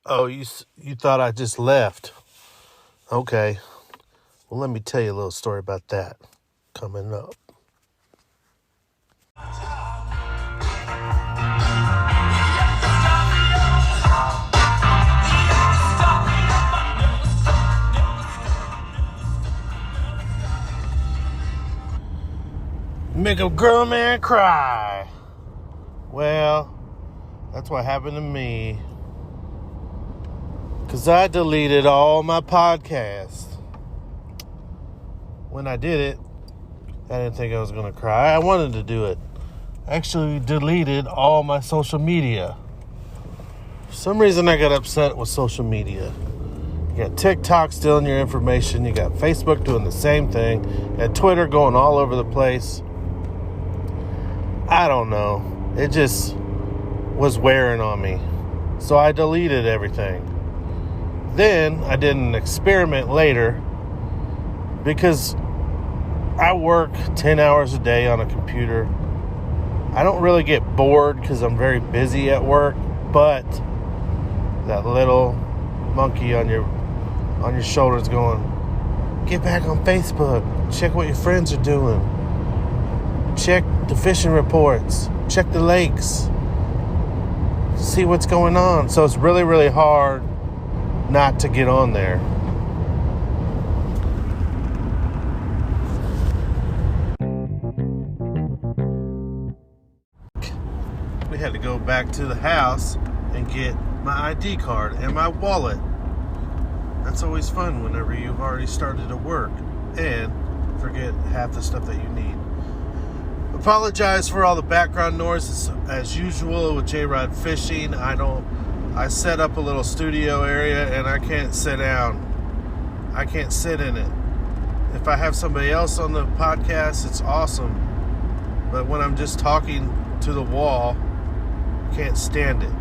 Oh, you thought I just left. Okay. Well, let me tell you a little story about that coming up. Make a grown man cry. Well, that's what happened to me. Because I deleted all my podcasts. When I did it, I didn't think I was going to cry. I wanted to do it. I actually deleted all my social media. For some reason, I got upset with social media. You got TikTok stealing your information. You got Facebook doing the same thing. You got Twitter going all over the place. I don't know. It just was wearing on me. So I deleted everything. Then I did an experiment later because I work 10 hours a day on a computer. I don't really get bored because I'm very busy at work, but that little monkey on your shoulders going, get back on Facebook, check what your friends are doing, check the fishing reports, check the lakes, see what's going on. So it's really, really hard not to get on there. We had to go back to the house and get my ID card and my wallet. That's always fun whenever you've already started to work and forget half the stuff that you need. Apologize for all the background noises as usual with JROD fishing. I set up a little studio area and I can't sit down. I can't sit in it. If I have somebody else on the podcast, it's awesome. But when I'm just talking to the wall, I can't stand it.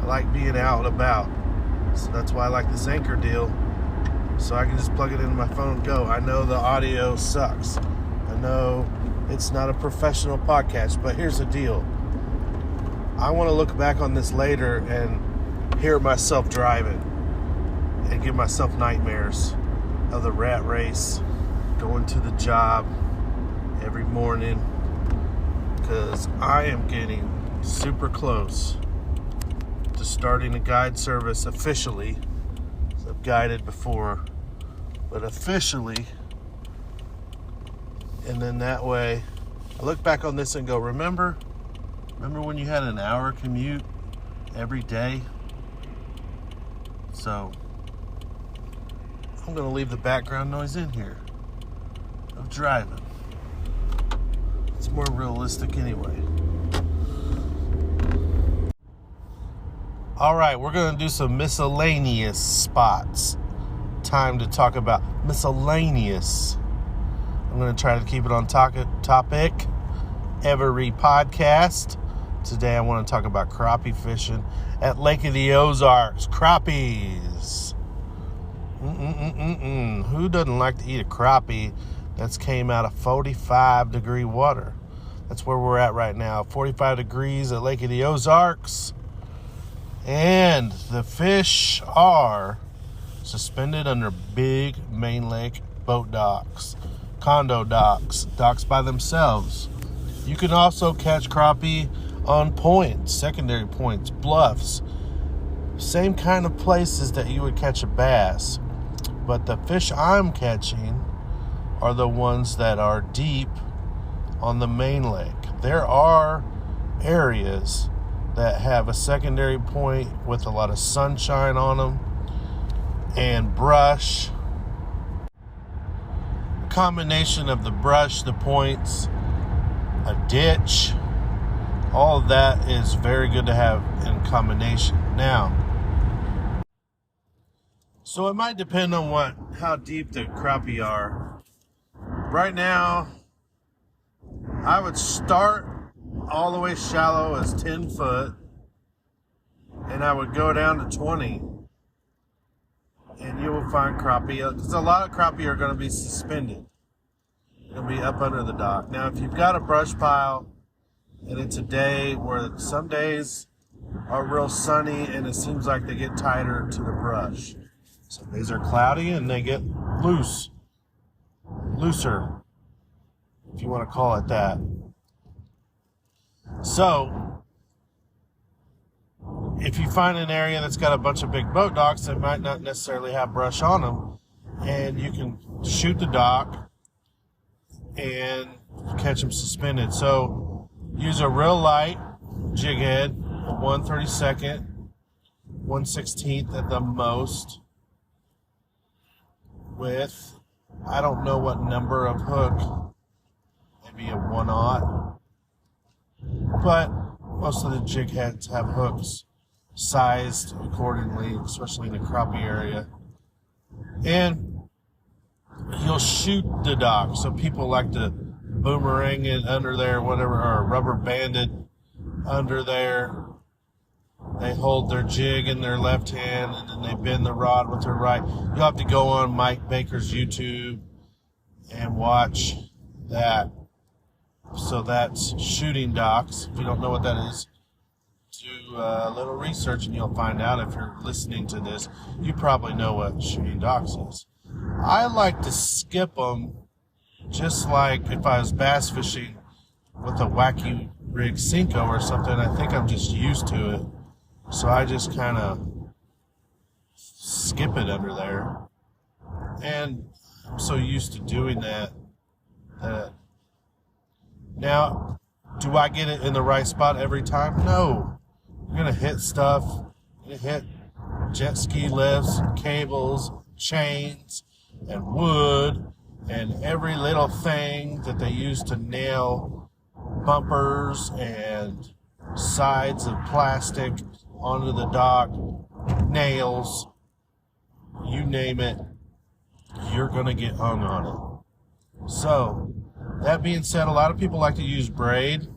I like being out and about. So that's why I like this Anchor deal. So I can just plug it into my phone and go. I know the audio sucks. I know it's not a professional podcast, but here's the deal. I want to look back on this later and hear myself driving and give myself nightmares of the rat race, going to the job every morning, because I am getting super close to starting a guide service officially. I've guided before, but officially. And then that way I look back on this and go, remember when you had an hour commute every day? So I'm going to leave the background noise in here of driving. It's more realistic anyway. All right, we're going to do some miscellaneous spots. Time to talk about miscellaneous. I'm going to try to keep it on topic every podcast. Today I want to talk about crappie fishing at Lake of the Ozarks. Crappies. Who doesn't like to eat a crappie that's came out of 45 degree water? That's where we're at right now. 45 degrees at Lake of the Ozarks. And the fish are suspended under big main lake boat docks, condo docks by themselves. You can also catch crappie on points, secondary points, bluffs, same kind of places that you would catch a bass. But the fish I'm catching are the ones that are deep on the main lake. There are areas that have a secondary point with a lot of sunshine on them and brush. A combination of the brush, the points, a ditch, all of that is very good to have in combination. Now, so it might depend on how deep the crappie are. Right now, I would start all the way shallow as 10 foot, and I would go down to 20, and you will find crappie, because a lot of crappie are going to be suspended. They're going to be up under the dock. Now, if you've got a brush pile, and it's a day where some days are real sunny, and it seems like they get tighter to the brush. Some days are cloudy and they get looser, if you want to call it that. So, if you find an area that's got a bunch of big boat docks that might not necessarily have brush on them, and you can shoot the dock and catch them suspended. So, use a real light jig head, a 1/32, 1/16 at the most, with, I don't know what number of hook, maybe a 1/0, but most of the jig heads have hooks sized accordingly, especially in the crappie area. And you'll shoot the dock. So people like to boomerang it under there, whatever, or rubber band it under there. They hold their jig in their left hand and then they bend the rod with their right. You'll have to go on Mike Baker's YouTube and watch that. So that's shooting docks. If you don't know what that is, do a little research and you'll find out. If you're listening to this, you probably know what shooting docks is. I like to skip them, just like if I was bass fishing with a wacky rig Cinco or something. I think I'm just used to it, so I just kind of skip it under there, and I'm so used to doing that. Now, do I get it in the right spot every time? No. You're going to hit stuff. You're going to hit jet ski lifts, cables, chains, and wood, and every little thing that they use to nail bumpers and sides of plastic onto the dock, nails, you name it, you're going to get hung on it. So, that being said, a lot of people like to use braid,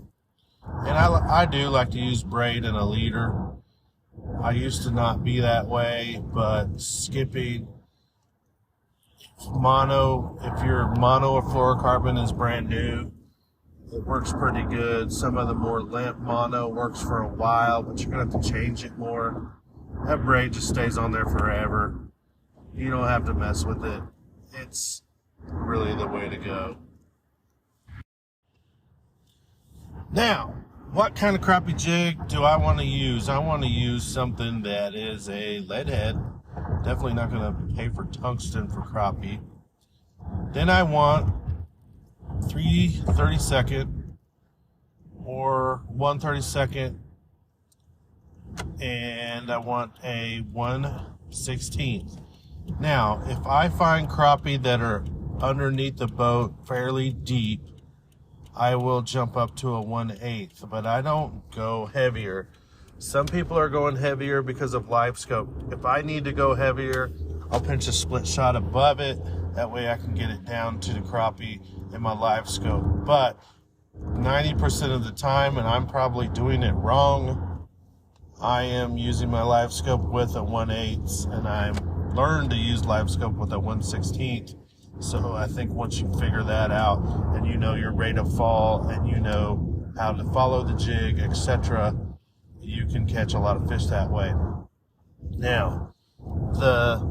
and I do like to use braid in a leader. I used to not be that way, but skipping mono, if your mono or fluorocarbon is brand new, it works pretty good. Some of the more limp mono works for a while, but you're going to have to change it more. That braid just stays on there forever. You don't have to mess with it. It's really the way to go. Now, what kind of crappie jig do I want to use? I want to use something that is a lead head. Definitely not going to pay for tungsten for crappie. Then I want 3/32 or 1/32, and I want a 1/16. Now, if I find crappie that are underneath the boat fairly deep, I will jump up to a 1/8, but I don't go heavier. Some people are going heavier because of live scope. If I need to go heavier, I'll pinch a split shot above it. That way I can get it down to the crappie in my live scope. But 90% of the time, and I'm probably doing it wrong, I am using my live scope with a 1/8, and I've learned to use live scope with a 1/16. So I think once you figure that out and you know your rate of fall and you know how to follow the jig, etc., you can catch a lot of fish that way. Now, the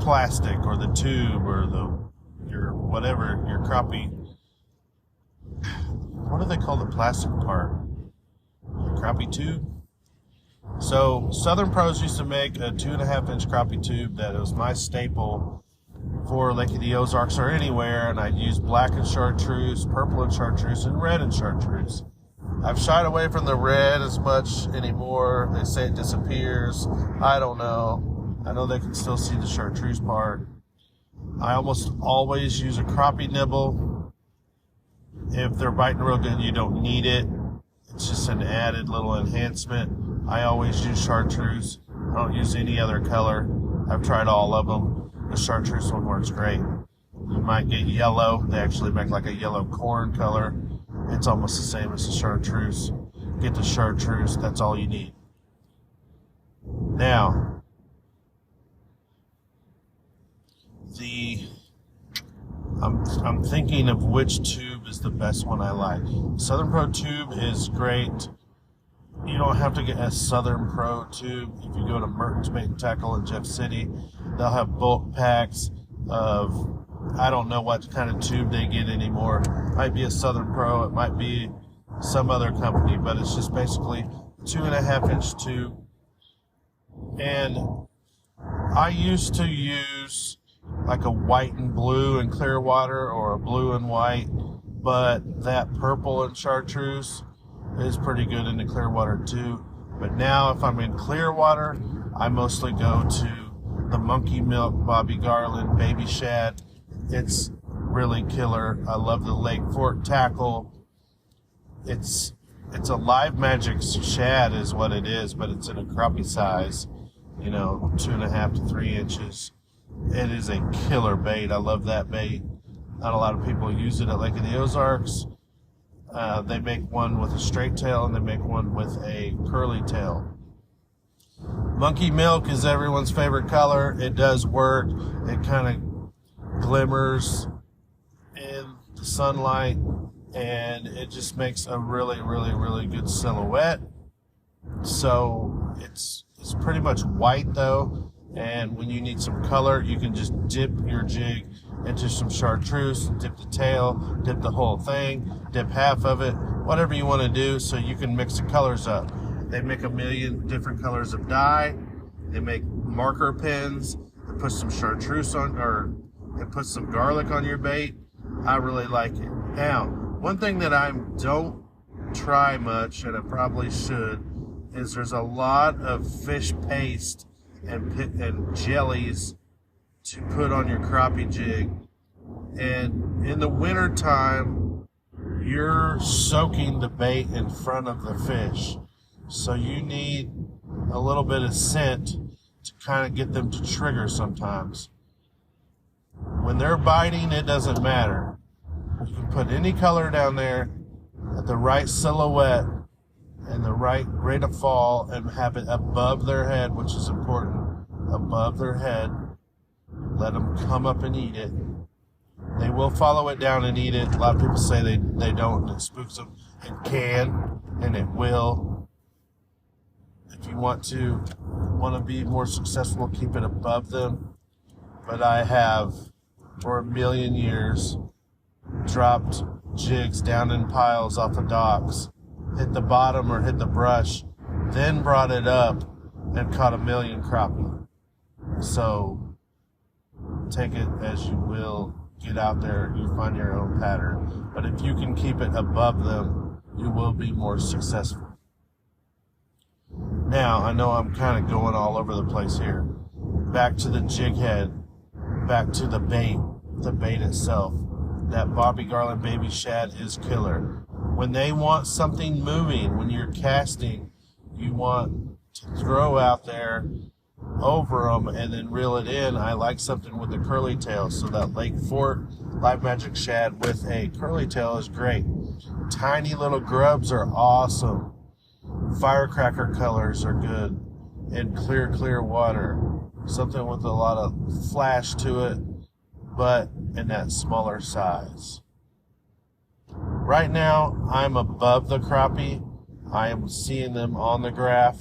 plastic or the tube or your crappie, what do they call the plastic part? The crappie tube? So Southern Pros used to make a 2.5-inch crappie tube that was my staple for Lake of the Ozarks or anywhere, and I'd use black and chartreuse, purple and chartreuse, and red and chartreuse. I've shied away from the red as much anymore. They say it disappears. I don't know. I know they can still see the chartreuse part. I almost always use a crappie nibble. If they're biting real good, you don't need it. It's just an added little enhancement. I always use chartreuse. I don't use any other color. I've tried all of them. The chartreuse one works great. You might get yellow. They actually make like a yellow corn color. It's almost the same as the chartreuse. Get the chartreuse, that's all you need. Now, I'm thinking of which tube is the best one I like. Southern Pro tube is great You don't have to get a Southern Pro tube. If you go to Merton's Bait and Tackle in Jeff City, they'll have bulk packs of, I don't know what kind of tube they get anymore. It might be a Southern Pro, it might be some other company, but it's just basically 2.5-inch tube. And I used to use like a white and blue and clear water, or a blue and white, but that purple and chartreuse is pretty good in the clear water too. But now if I'm in clear water, I mostly go to the Monkey Milk Bobby Garland Baby Shad. It's really killer. I love the Lake Fork tackle. It's a live magic shad is what it is, but it's in a crappie size, 2.5 to 3 inches. It is a killer bait. I love that bait. Not a lot of people use it at Lake of the Ozarks. They make one with a straight tail, and they make one with a curly tail. Monkey Milk is everyone's favorite color. It does work. It kind of glimmers in the sunlight, and it just makes a really, really, really good silhouette. So it's pretty much white though, and when you need some color, you can just dip your jig into some chartreuse, dip the tail, dip the whole thing, dip half of it, whatever you want to do, so you can mix the colors up. They make a million different colors of dye. They make marker pens. They put some chartreuse on, or they put some garlic on your bait. I really like it. Now, one thing that I don't try much, and I probably should, is there's a lot of fish paste and jellies to put on your crappie jig. And in the winter time, you're soaking the bait in front of the fish. So you need a little bit of scent to kind of get them to trigger sometimes. When they're biting, it doesn't matter. You can put any color down there at the right silhouette and the right rate of fall, and have it above their head, which is important, above their head. Let them come up and eat it. They will follow it down and eat it. A lot of people say they don't, and it spooks them. It can, and it will. If you want to be more successful, keep it above them. But I have, for a million years, dropped jigs down in piles off the docks, hit the bottom or hit the brush, then brought it up and caught a million crappie. So take it as you will. Get out there, you find your own pattern. But if you can keep it above them, you will be more successful. Now, I know I'm kind of going all over the place here. Back to the jig head, back to the bait itself. That Bobby Garland Baby Shad is killer. When they want something moving, when you're casting, you want to throw out there over them and then reel it in. I like something with a curly tail, so that Lake Fork Live Magic Shad with a curly tail is great. Tiny little grubs are awesome. Firecracker colors are good. And clear water. Something with a lot of flash to it, but in that smaller size. Right now, I'm above the crappie. I am seeing them on the graph.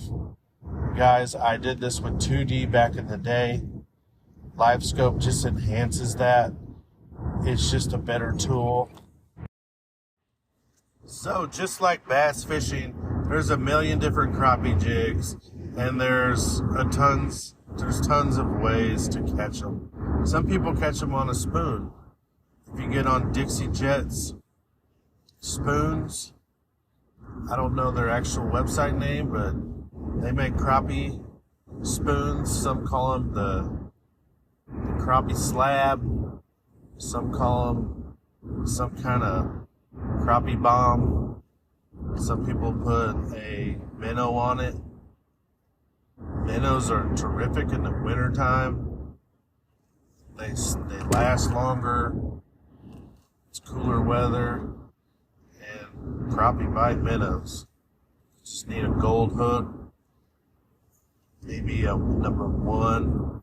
Guys, I did this with 2D back in the day. Live scope just enhances that. It's just a better tool. So just like bass fishing, there's a million different crappie jigs, and there's tons of ways to catch them. Some people catch them on a spoon. If you get on Dixie Jet's spoons, I don't know their actual website name, but they make crappie spoons. Some call them the crappie slab. Some call them some kind of crappie bomb. Some people put a minnow on it. Minnows are terrific in the wintertime. They last longer. It's cooler weather. And crappie bite minnows. Just need a gold hook. Maybe a number 1,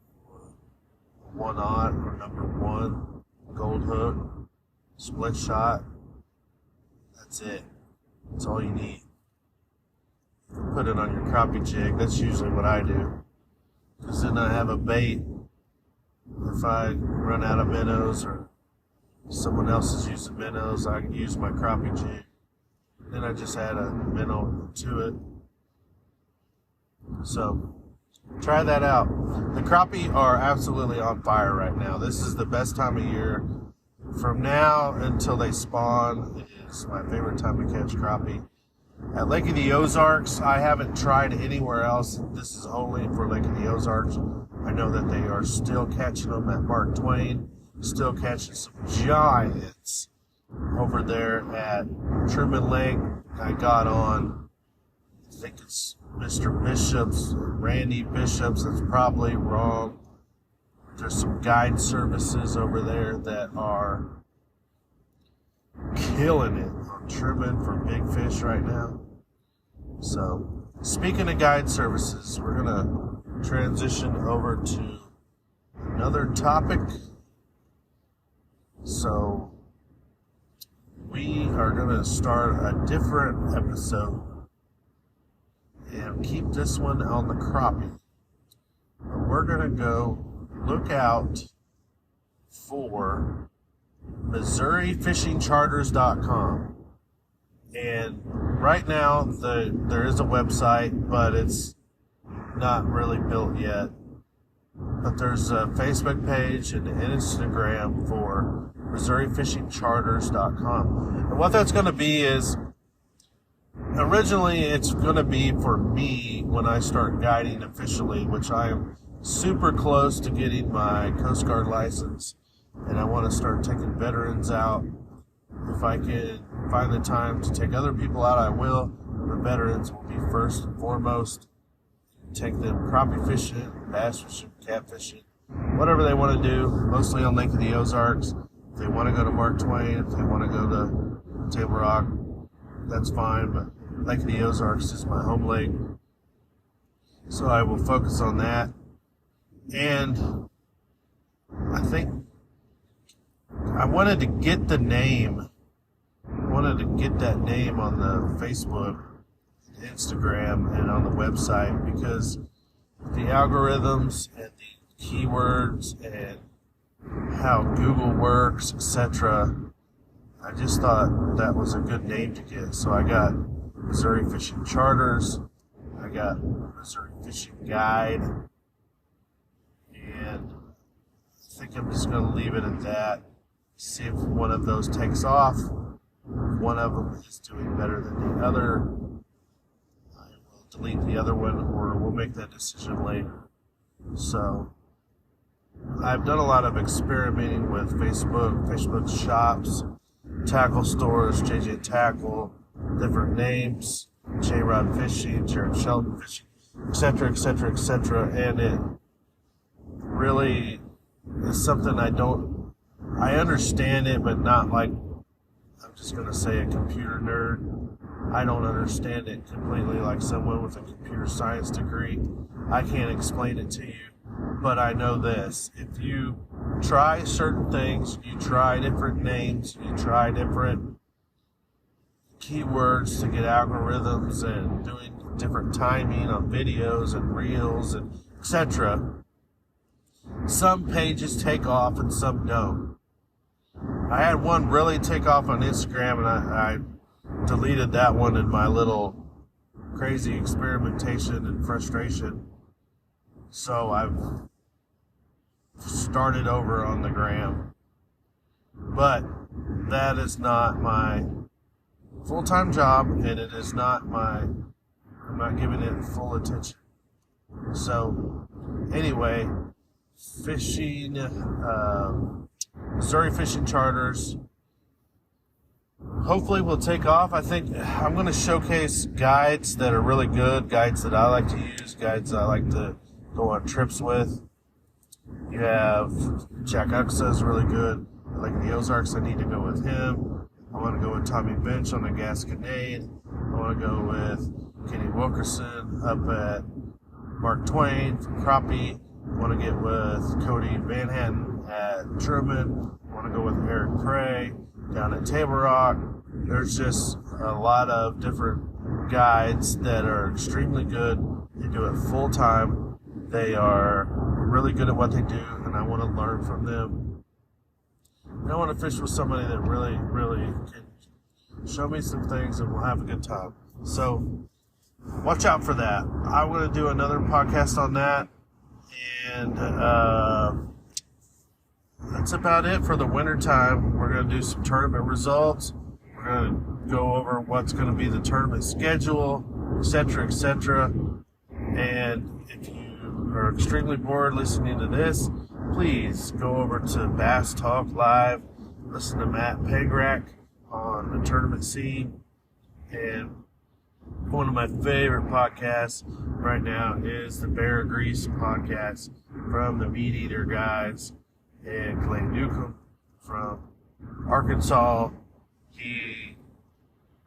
1/0 or number 1 gold hook. Split shot. That's it. That's all you need. put it on your crappie jig. That's usually what I do. Because then I have a bait. If I run out of minnows or someone else is using minnows, I can use my crappie jig. Then I just add a minnow to it. So try that out. The crappie are absolutely on fire right now. This is the best time of year. From now until they spawn, it is my favorite time to catch crappie. At Lake of the Ozarks, I haven't tried anywhere else. This is only for Lake of the Ozarks. I know that they are still catching them at Mark Twain, still catching some giants over there at Truman Lake. I got on, I think it's Mr. Bishop's, Randy Bishop's. That's probably wrong. There's some guide services over there that are killing it on Truman for big fish right now. So, speaking of guide services, we're going to transition over to another topic. So, we are going to start a different episode and keep this one on the crappie. But we're going to go look out for MissouriFishingCharters.com. And right now, there is a website, but it's not really built yet. But there's a Facebook page and an Instagram for MissouriFishingCharters.com. And what that's going to be is, originally it's going to be for me when I start guiding officially, which I am super close to getting my Coast Guard license. And I want to start taking veterans out. If I can find the time to take other people out, I will. The veterans will be first and foremost. Take them crappie fishing, bass fishing, catfishing, whatever they want to do, mostly on Lake of the Ozarks. If they want to go to Mark Twain, if they want to go to Table Rock, that's fine. But Lake of the Ozarks is my home lake. So I will focus on that. And I think I wanted to get the name. I wanted to get that name on the Facebook, Instagram, and on the website, because the algorithms and the keywords and how Google works, etc. I just thought that was a good name to get. So I got Missouri Fishing Charters. I got Missouri Fishing Guide. And I think I'm just going to leave it at that. See if one of those takes off. If one of them is doing better than the other, I will delete the other one, or we'll make that decision later. So, I've done a lot of experimenting with Facebook shops, tackle stores, JJ Tackle, different names, JROD Fishing, Shelton Fishing, etc., etc., etc., and it really is something I understand it, but not like, I'm just going to say, a computer nerd. I don't understand it completely like someone with a computer science degree. I can't explain it to you, but I know this. If you try certain things, you try different names, you try different keywords to get algorithms and doing different timing on videos and reels and etc., some pages take off and some don't. I had one really take off on Instagram, and I deleted that one in my little crazy experimentation and frustration. So I've started over on the gram. But that is not my full-time job, and it is not I'm not giving it full attention. So anyway, fishing, Missouri Fishing Charters, hopefully will take off. I think I'm going to showcase guides that are really good, guides that I like to use, guides I like to go on trips with. You have Jack Uxa is really good. Like the Ozarks, I need to go with him. I want to go with Tommy Bench on the Gasconade. I want to go with Kenny Wilkerson up at Mark Twain for crappie. I want to get with Cody Van Hatten at Truman. I want to go with Eric Cray down at Table Rock. There's just a lot of different guides that are extremely good. They do it full time. They are really good at what they do, and I want to learn from them. And I want to fish with somebody that really, really can show me some things, and we'll have a good time. So watch out for that. I'm going to do another podcast on that, and that's about it for the winter time. We're going to do some tournament results. We're going to go over what's going to be the tournament schedule, etc., etc. And if you are extremely bored listening to this, please go over to Bass Talk Live, listen to Matt Pegrack on the tournament scene. And one of my favorite podcasts right now is the Bear Grease podcast from the Meat Eater guys and Clay Newcomb from Arkansas. He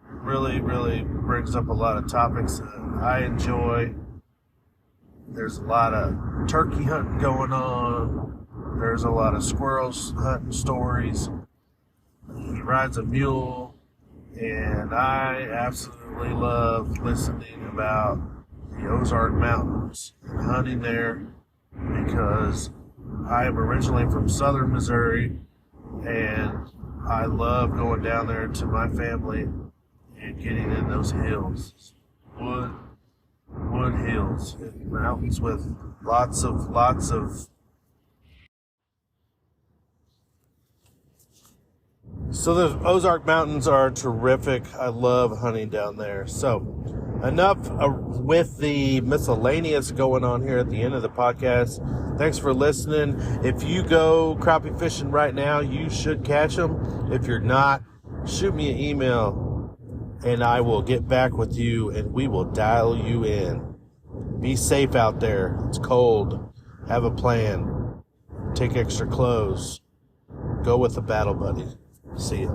really, really brings up a lot of topics that I enjoy. There's a lot of turkey hunting going on. There's a lot of squirrels hunting stories. He rides a mule, and I absolutely love listening about the Ozark Mountains and hunting there, because I am originally from southern Missouri, and I love going down there to my family and getting in those hills, wood hills, and mountains with lots of. So the Ozark Mountains are terrific. I love hunting down there. So enough with the miscellaneous going on here at the end of the podcast. Thanks for listening. If you go crappie fishing right now, you should catch them. If you're not, shoot me an email and I will get back with you and we will dial you in. Be safe out there. It's cold. Have a plan. Take extra clothes. Go with a battle buddy. See ya.